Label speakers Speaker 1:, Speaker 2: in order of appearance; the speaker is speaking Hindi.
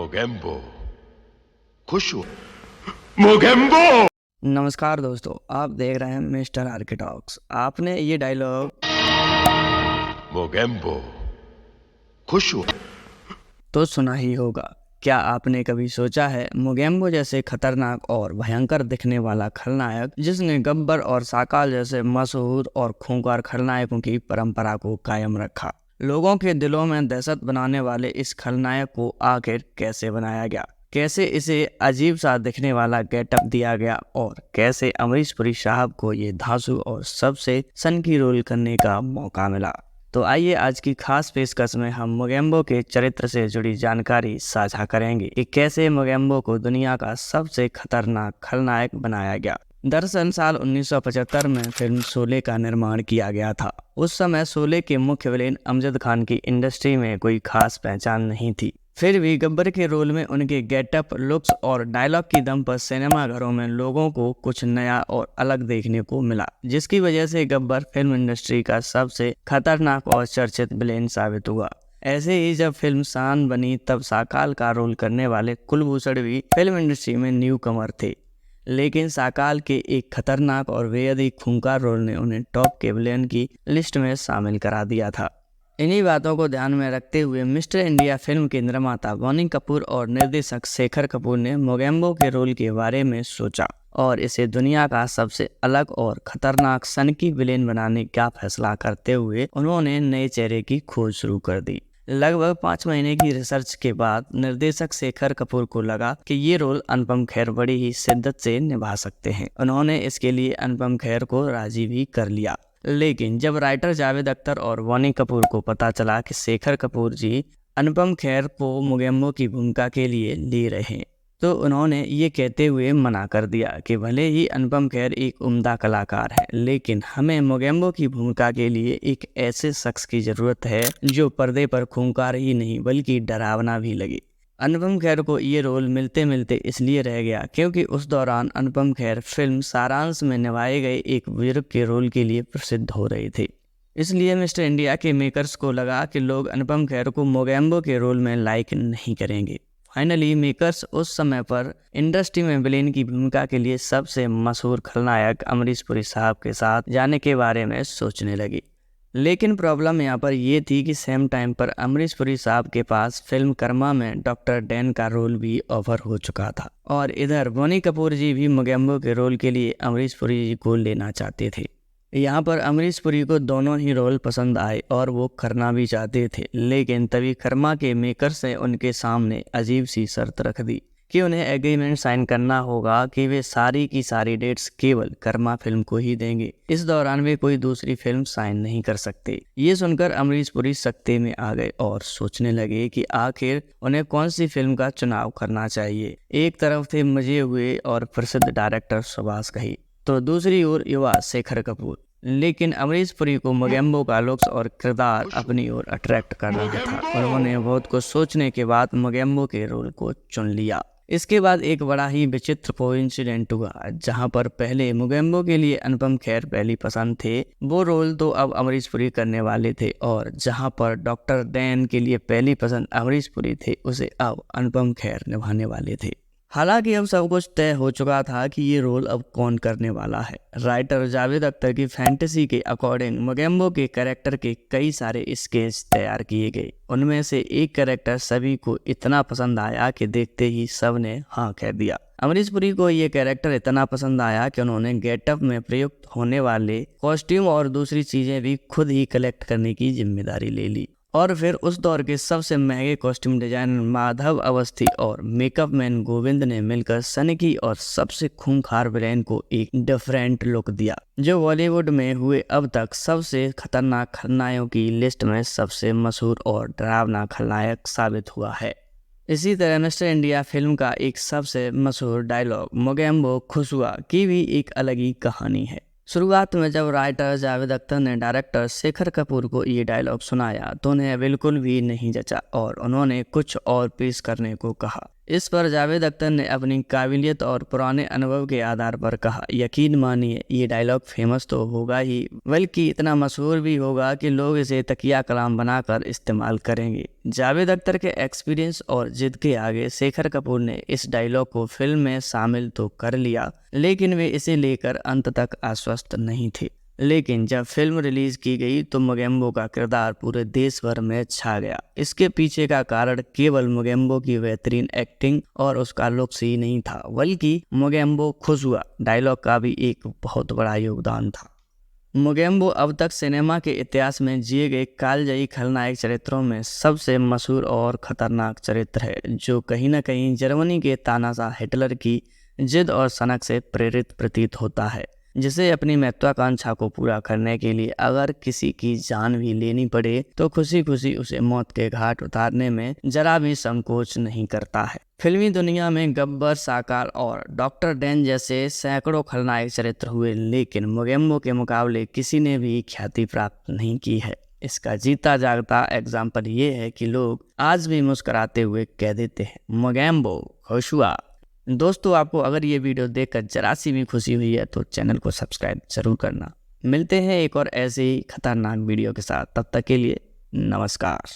Speaker 1: मोगेम्बो खुश हुआ। मोगेम्बो।
Speaker 2: नमस्कार दोस्तों, आप देख रहे हैं मिस्टर आर्किटॉक्स। आपने ये डायलॉग
Speaker 1: मोगेम्बो खुश हुआ
Speaker 2: तो सुना ही होगा। क्या आपने कभी सोचा है मोगेम्बो जैसे खतरनाक और भयंकर दिखने वाला खलनायक, जिसने गब्बर और साकाल जैसे मशहूर और खूंखार खलनायकों की परंपरा को कायम रखा, लोगों के दिलों में दहशत बनाने वाले इस खलनायक को आखिर कैसे बनाया गया, कैसे इसे अजीब सा दिखने वाला गेटअप दिया गया और कैसे अमरीश पुरी साहब को ये धांसू और सबसे सनकी रोल करने का मौका मिला। तो आइए आज की खास पेशकश में हम मोगेम्बो के चरित्र से जुड़ी जानकारी साझा करेंगे कि कैसे मोगेम्बो को दुनिया का सबसे खतरनाक खलनायक बनाया गया। दरअसल साल 1975 में फिल्म शोले का निर्माण किया गया था। उस समय शोले के मुख्य विलेन अमजद खान की इंडस्ट्री में कोई खास पहचान नहीं थी। फिर भी गब्बर के रोल में उनके गेटअप, लुक्स और डायलॉग की दम पर सिनेमा घरों में लोगों को कुछ नया और अलग देखने को मिला, जिसकी वजह से गब्बर फिल्म इंडस्ट्री का सबसे खतरनाक और चर्चित विलेन साबित हुआ। ऐसे ही जब फिल्म शान बनी, तब साकाल का रोल करने वाले कुलभूषण भी फिल्म इंडस्ट्री में न्यू कमर थे, लेकिन साकाल के एक खतरनाक और बेहद ही खूंखार रोल ने उन्हें टॉप के विलेन की लिस्ट में शामिल करा दिया था। इन्हीं बातों को ध्यान में रखते हुए मिस्टर इंडिया फिल्म के निर्माता बोनी कपूर और निर्देशक शेखर कपूर ने मोगेम्बो के रोल के बारे में सोचा और इसे दुनिया का सबसे अलग और खतरनाक सनकी विलेन बनाने का फैसला करते हुए उन्होंने नए चेहरे की खोज शुरू कर दी। लगभग 5 महीने की रिसर्च के बाद निर्देशक शेखर कपूर को लगा कि ये रोल अनुपम खेर बड़ी ही शिद्दत से निभा सकते हैं। उन्होंने इसके लिए अनुपम खेर को राजी भी कर लिया। लेकिन जब राइटर जावेद अख्तर और बोनी कपूर को पता चला कि शेखर कपूर जी अनुपम खेर को मोगेम्बो की भूमिका के लिए ले रहे हैं, तो उन्होंने ये कहते हुए मना कर दिया कि भले ही अनुपम खेर एक उम्दा कलाकार है, लेकिन हमें मोगेम्बो की भूमिका के लिए एक ऐसे शख्स की ज़रूरत है जो पर्दे पर खूंखार ही नहीं बल्कि डरावना भी लगे। अनुपम खेर को ये रोल मिलते मिलते इसलिए रह गया क्योंकि उस दौरान अनुपम खेर फिल्म सारांश में निभाए गए एक बुजुर्ग के रोल के लिए प्रसिद्ध हो रहे थे। इसलिए मिस्टर इंडिया के मेकर्स को लगा कि लोग अनुपम खेर को मोगेम्बो के रोल में लाइक नहीं करेंगे। फाइनली मेकर्स उस समय पर इंडस्ट्री में विलेन की भूमिका के लिए सबसे मशहूर खलनायक अमरीश पुरी साहब के साथ जाने के बारे में सोचने लगे। लेकिन प्रॉब्लम यहाँ पर ये थी कि सेम टाइम पर अमरीश पुरी साहब के पास फिल्म कर्मा में डॉक्टर डैन का रोल भी ऑफर हो चुका था और इधर बोनी कपूर जी भी मोगेम्बो के रोल के लिए अमरीश पुरी जी को लेना चाहते थे। यहाँ पर अमरीश पुरी को दोनों ही रोल पसंद आए और वो करना भी चाहते थे, लेकिन तभी कर्मा के मेकर्स ने उनके सामने अजीब सी शर्त रख दी कि उन्हें एग्रीमेंट साइन करना होगा कि वे सारी की सारी डेट्स केवल कर्मा फिल्म को ही देंगे। इस दौरान वे कोई दूसरी फिल्म साइन नहीं कर सकते। ये सुनकर अमरीश पुरी सख्ते में आ गए और सोचने लगे कि आखिर उन्हें कौन सी फिल्म का चुनाव करना चाहिए। एक तरफ थे मजे हुए और प्रसिद्ध डायरेक्टर सुभाष घई, तो दूसरी ओर युवा शेखर कपूर। लेकिन अमरीश पुरी को मोगेम्बो का लुक्स और किरदार अपनी ओर अट्रैक्ट कर रहा था। उन्होंने बहुत कुछ सोचने के बाद मोगेम्बो के रोल को चुन लिया। इसके बाद एक बड़ा ही विचित्र कोइंसिडेंट हुआ, जहां पर पहले मोगेम्बो के लिए अनुपम खेर पहली पसंद थे, वो रोल तो अब अमरीश पुरी करने वाले थे, और जहां पर डॉक्टर डैन के लिए पहली पसंद अमरीश पुरी थे, उसे अब अनुपम खेर निभाने वाले थे। हालांकि अब सब कुछ तय हो चुका था कि ये रोल अब कौन करने वाला है। राइटर जावेद अख्तर की फैंटेसी के अकॉर्डिंग मोगेम्बो के कैरेक्टर के कई सारे स्केच तैयार किए गए। उनमें से एक कैरेक्टर सभी को इतना पसंद आया कि देखते ही सब ने हाँ कह दिया। अमरीश पुरी को ये कैरेक्टर इतना पसंद आया कि उन्होंने गेटअप में प्रयुक्त होने वाले कॉस्ट्यूम और दूसरी चीजें भी खुद ही कलेक्ट करने की जिम्मेदारी ले ली। और फिर उस दौर के सबसे महंगे कॉस्ट्यूम डिजाइनर माधव अवस्थी और मेकअप मैन गोविंद ने मिलकर सनकी और सबसे खूंखार विलेन को एक डिफरेंट लुक दिया, जो बॉलीवुड में हुए अब तक सबसे खतरनाक खलनायकों की लिस्ट में सबसे मशहूर और डरावना खलनायक साबित हुआ है। इसी तरह मिस्टर इंडिया फिल्म का एक सबसे मशहूर डायलॉग मोगेम्बो खुश हुआ की भी एक अलग ही कहानी है। शुरुआत में जब राइटर जावेद अख्तर ने डायरेक्टर शेखर कपूर को ये डायलॉग सुनाया तो उन्हें बिल्कुल भी नहीं जचा और उन्होंने कुछ और पेश करने को कहा। इस पर जावेद अख्तर ने अपनी काबिलियत और पुराने अनुभव के आधार पर कहा, यकीन मानिए ये डायलॉग फेमस तो होगा ही, बल्कि इतना मशहूर भी होगा कि लोग इसे तकिया कलाम बनाकर इस्तेमाल करेंगे। जावेद अख्तर के एक्सपीरियंस और जिद के आगे शेखर कपूर ने इस डायलॉग को फिल्म में शामिल तो कर लिया, लेकिन वे इसे लेकर अंत तक आश्वस्त नहीं थे। लेकिन जब फिल्म रिलीज की गई तो मोगेम्बो का किरदार पूरे देश भर में छा गया। इसके पीछे का कारण केवल मोगेम्बो की बेहतरीन एक्टिंग और उसका लुक्स ही नहीं था, बल्कि मोगेम्बो खुश हुआ डायलॉग का भी एक बहुत बड़ा योगदान था। मोगेम्बो अब तक सिनेमा के इतिहास में जिए गए कालजयी खलनायक चरित्रों में सबसे मशहूर और खतरनाक चरित्र है, जो कहीं न कहीं जर्मनी के तानाशाह हिटलर की जिद और सनक से प्रेरित प्रतीत होता है, जिसे अपनी महत्वाकांक्षा को पूरा करने के लिए अगर किसी की जान भी लेनी पड़े तो खुशी खुशी उसे मौत के घाट उतारने में जरा भी संकोच नहीं करता है। फिल्मी दुनिया में गब्बर, साकार और डॉक्टर डैन जैसे सैकड़ों खलनायक चरित्र हुए, लेकिन मोगेम्बो के मुकाबले किसी ने भी ख्याति प्राप्त नहीं की है। इसका जीता जागता एग्जाम्पल ये है कि लोग आज भी मुस्कुराते हुए कह देते हैं, मोगेम्बो खुश हुआ। दोस्तों, आपको अगर ये वीडियो देखकर जरा सी भी खुशी हुई है तो चैनल को सब्सक्राइब जरूर करना। मिलते हैं एक और ऐसे ही खतरनाक वीडियो के साथ, तब तक के लिए नमस्कार।